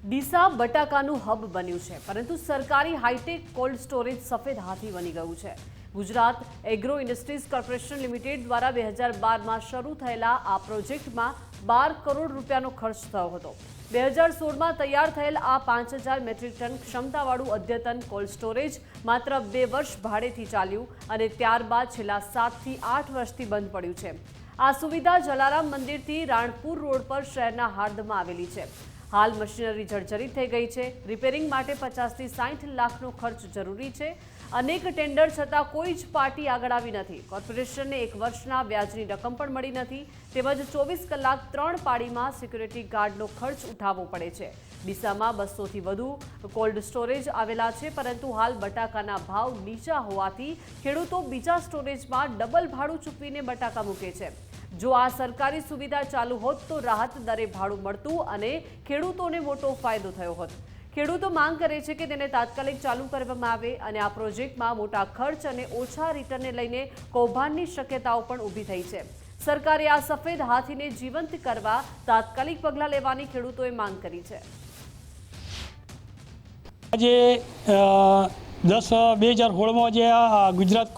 ડીસા બટાકાનું હબ બન્યું છે, પરંતુ સરકારી હાઈટેક કોલ્ડ સ્ટોરેજ સફેદ હાથી બની ગયું છે। Gujarat agro industries corporation limited દ્વારા 2012માં શરૂ થયેલા આ પ્રોજેક્ટમાં 12 કરોડ રૂપિયાનો ખર્ચ થયો હતો। 2016માં તૈયાર થયેલ આ 5000 મેટ્રિક ટન ક્ષમતાવાળું અદ્યતન કોલ્ડ સ્ટોરેજ માત્ર 2 વર્ષ ભાડેથી ચાલ્યું અને ત્યારબાદ છેલ્લા 7 થી 8 વર્ષથી બંધ પડ્યું છે। આ સુવિધા જલારામ મંદિરથી રાણપુર રોડ પર શહેરના હાર્દમાં આવેલી છે। હાલ મશીનરી જર્જરિત થઈ ગઈ છે। રિપેરિંગ માટે 50 થી 60 લાખનો ખર્ચ જરૂરી છે। અનેક ટેન્ડર છતાં કોઈ જ પાર્ટી આગળ આવી નથી। કોર્પોરેશનને 1 વર્ષના વ્યાજની રકમ પણ મળી નથી, તેમજ 24 કલાક 3 પાળીમાં સિક્યુરિટી ગાર્ડનો ખર્ચ ઉઠાવવો પડે છે। ડીસામાં 200થી વધુ કોલ્ડ સ્ટોરેજ આવેલા છે, પરંતુ હાલ બટાકાના ભાવ નીચા હોવાથી ખેડૂતો બીજા સ્ટોરેજમાં ડબલ ભાડું ચૂકવીને બટાકા મૂકે છે। જો આ સરકારી સુવિધા ચાલુ હોત તો રાહત દરે ભાડું મળતું અને ખેડૂતોને મોટો ફાયદો થયો હોત। ખેડૂતો માંગ કરે છે કે તેને તાત્કાલિક ચાલુ કરવામાં આવે અને આ પ્રોજેક્ટમાં મોટા ખર્ચ અને ઓછા રિટર્નને લઈને કૌભાંડની શક્યતાઓ પણ ઊભી થઈ છે। સરકારે આ સફેદ હાથીને જીવંત કરવા તાત્કાલિક પગલાં લેવાની ખેડૂતોએ માંગ કરી છે। આજે 2016માં જે આ ગુજરાત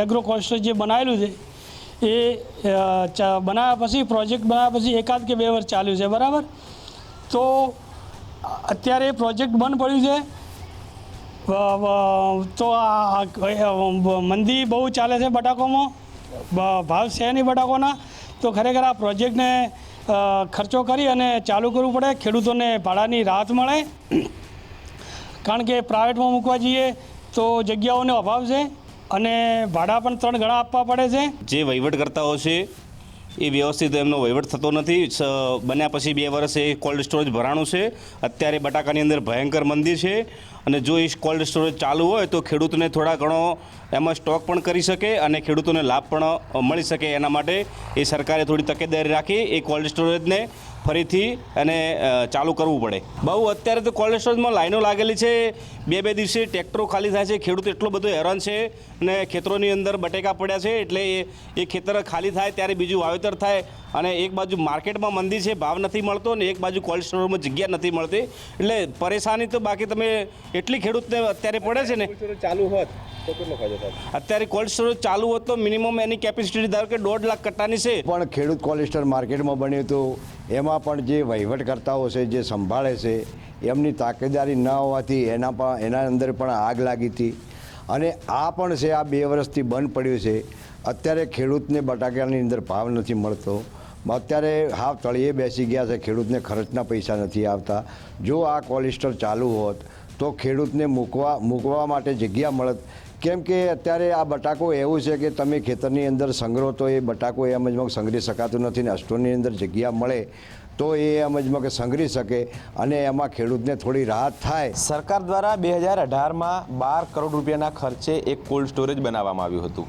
એગ્રો કોસ્ટર જે બનાવેલું છે એ બનાવ્યા પછી પ્રોજેક્ટ બનાવ્યા પછી 1 કે 2 વર્ષ ચાલ્યું છે, બરાબર। તો અત્યારે પ્રોજેક્ટ બંધ પડ્યું છે, તો આ મંદી બહુ ચાલે છે બટાકોમાં, ભાવ છે નહીં બટાકોના। તો ખરેખર આ પ્રોજેક્ટને ખર્ચો કરી અને ચાલુ કરવું પડે, ખેડૂતોને ભાડાની રાહત મળે, કારણ કે પ્રાઇવેટમાં મૂકવા જઈએ તો જગ્યાઓનો અભાવ છે અને ભાડા પણ 3 ગણા આપવા પડે છે। જે વહીવટકર્તાઓ છે એ વ્યવસ્થિત એમનો વહીવટ થતો નથી। બન્યા પછી 2 વર્ષ એ કોલ્ડ સ્ટોરેજ ભરાણું છે। અત્યારે બટાકાની અંદર ભયંકર મંદી છે અને જો એ કોલ્ડ સ્ટોરેજ ચાલુ હોય તો ખેડૂતને થોડા ઘણો એમાં સ્ટોક પણ કરી શકે અને ખેડૂતોને લાભ પણ મળી શકે। એના માટે એ સરકારે થોડી તકેદારી રાખી એ કોલ્ડ સ્ટોરેજને ફરીથી એને ચાલુ કરવું પડે। બહુ અત્યારે તો કોલ્ડ સ્ટોરેજમાં લાઈનો લાગેલી છે, 2 દિવસે ટ્રેક્ટરો ખાલી થાય છે, ખેડૂત એટલો બધો હેરાન છે અને ખેતરોની અંદર બટેકા પડ્યા છે, એટલે એ ખેતર ખાલી થાય ત્યારે બીજું વાવેતર થાય અને એક બાજુ માર્કેટમાં મંદી છે, ભાવ નથી મળતો અને એક બાજુ કોલ્ડ સ્ટોરેજમાં જગ્યા નથી મળતી, એટલે પરેશાની તો બાકી તમે એટલી ખેડૂતને અત્યારે પડે છે ને। ચાલુ હોત તો કેટલો ફાયદો થાય? અત્યારે કોલ્ડ સ્ટોરેજ ચાલુ હોત તો મિનિમમ એની કેપેસિટી ધારો કે 1.5 લાખ કટ્ટાની છે। પણ ખેડૂત કોલ્ડ સ્ટોર માર્કેટમાં બન્યું હતું, એમાં પણ જે વહીવટકર્તાઓ છે, જે સંભાળે છે, એમની તાકેદારી ન હોવાથી એના અંદર પણ આગ લાગી હતી અને આ પણ છે આ 2 વર્ષથી બંધ પડ્યું છે। અત્યારે ખેડૂતને બટાકાની અંદર ભાવ નથી મળતો, અત્યારે હાવ તળિયે બેસી ગયા છે, ખેડૂતને ખર્ચના પૈસા નથી આવતા। જો આ કોલ્ડ સ્ટોર ચાલુ હોત તો ખેડૂતને મૂકવા માટે જગ્યા મળત, કેમ કે અત્યારે આ બટાકો એવું છે કે તમે ખેતરની અંદર સંગ્રહો તો એ બટાકો એમ જ સંગ્રહી શકાતું નથી ને સ્ટોરની અંદર જગ્યા મળે તો એ એમ જ કે સંગ્રહી શકે અને એમાં ખેડૂતને થોડી રાહત થાય। સરકાર દ્વારા 2018માં 12 કરોડ રૂપિયાના ખર્ચે એક કોલ્ડ સ્ટોરેજ બનાવવામાં આવ્યું હતું।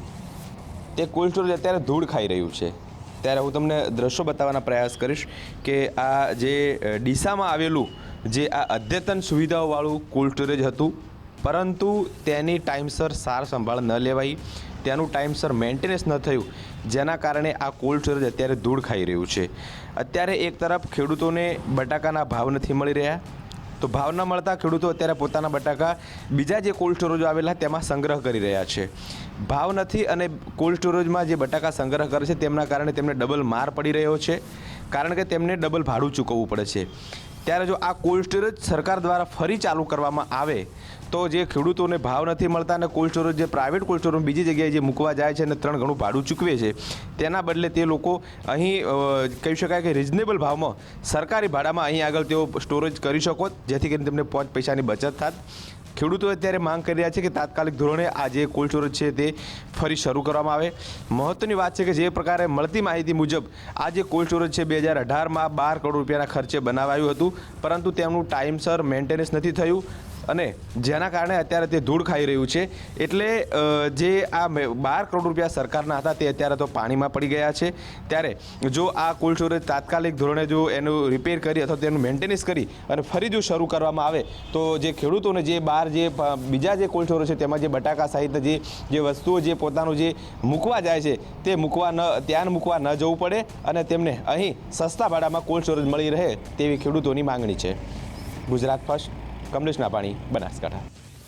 તે કોલ્ડ સ્ટોરેજ અત્યારે ધૂળ ખાઈ રહ્યું છે। ત્યારે હું તમને દ્રશ્યો બતાવવાના પ્રયાસ કરીશ કે આ જે ડીસામાં આવેલું જે આ અદ્યતન સુવિધાઓવાળું કોલ્ડ સ્ટોરેજ હતું, પરંતુ તેની ટાઈમસર સાર સંભાળ ન લેવાઈ, તેનું ટાઈમસર મેન્ટેનન્સ ન થયું, જેના કારણે આ કોલ્ડ સ્ટોરેજ અત્યારે ધૂળ ખાઈ રહ્યું છે। અત્યારે એક તરફ ખેડૂતોને બટાકાના ભાવ નથી મળી રહ્યા, તો ભાવ ન મળતા ખેડૂતો અત્યારે પોતાના બટાકા બીજા જે કોલ્ડ સ્ટોરેજો આવેલા તેમાં સંગ્રહ કરી રહ્યા છે। ભાવ નથી અને કોલ્ડ સ્ટોરેજમાં જે બટાકા સંગ્રહ કરે છે તેમના કારણે તેમને ડબલ માર પડી રહ્યો છે, કારણ કે તેમને ડબલ ભાડું ચૂકવવું પડે છે। ત્યારે જો આ કોલ્ડ સ્ટોરેજ સરકાર દ્વારા ફરી ચાલુ કરવામાં આવે તો જે ખેડૂતોને ભાવ નથી મળતા અને કોલ્ડ સ્ટોરેજ જે પ્રાઇવેટ કોલ્ડ સ્ટોરેજ બીજી જગ્યાએ જે મૂકવા જાય છે અને 3 ગણું ભાડું ચૂકવે છે, તેના બદલે તે લોકો અહીં કહી શકાય કે રિઝનેબલ ભાવમાં સરકારી ભાડામાં અહીં આગળ તેઓ સ્ટોરેજ કરી શકો, જેથી કરીને તેમને 5 પૈસાની બચત થાત। ખેડૂતો અત્યારે માંગ કરી રહ્યા છે કે તાત્કાલિક ધોરણે આ જે કોલ્ડ સ્ટોરેજ છે તે ફરી શરૂ કરવામાં આવે। મહત્વની વાત છે કે જે પ્રકારે મળતી માહિતી મુજબ આ જે કોલ્ડ સ્ટોરેજ છે 2018માં 12 કરોડ રૂપિયાના ખર્ચે બનાવાયું હતું, પરંતુ તેમનું ટાઈમસર મેન્ટેનન્સ નથી થયું અને જેના કારણે અત્યારે તે ધૂળ ખાઈ રહ્યું છે. એટલે જે આ 12 કરોડ રૂપિયા સરકારના હતા તે અત્યારે તો પાણીમાં પડી ગયા છે. ત્યારે જો આ કોલ્ડ સ્ટોરેજ તાત્કાલિક ધોરણે જો એનું રિપેર કરી અથવા તેનું મેન્ટેનન્સ કરી અને ફરી જો શરૂ કરવામાં આવે તો જે ખેડૂતોને જે બહાર જે બીજા જે કોલ્ડ સ્ટોરેજ છે તેમાં જે બટાકા સહિત જે વસ્તુઓ જે પોતાનું જે મૂકવા જાય છે તે ત્યાં મૂકવા ન જવું પડે અને તેમને અહીં સસ્તા ભાડામાં કોલ્ડ સ્ટોરેજ મળી રહે તેવી ખેડૂતોની માંગણી છે. ગુજરાત ફર્સ્ટ, કમલેશ નાપાણી, બનાસકાંઠા.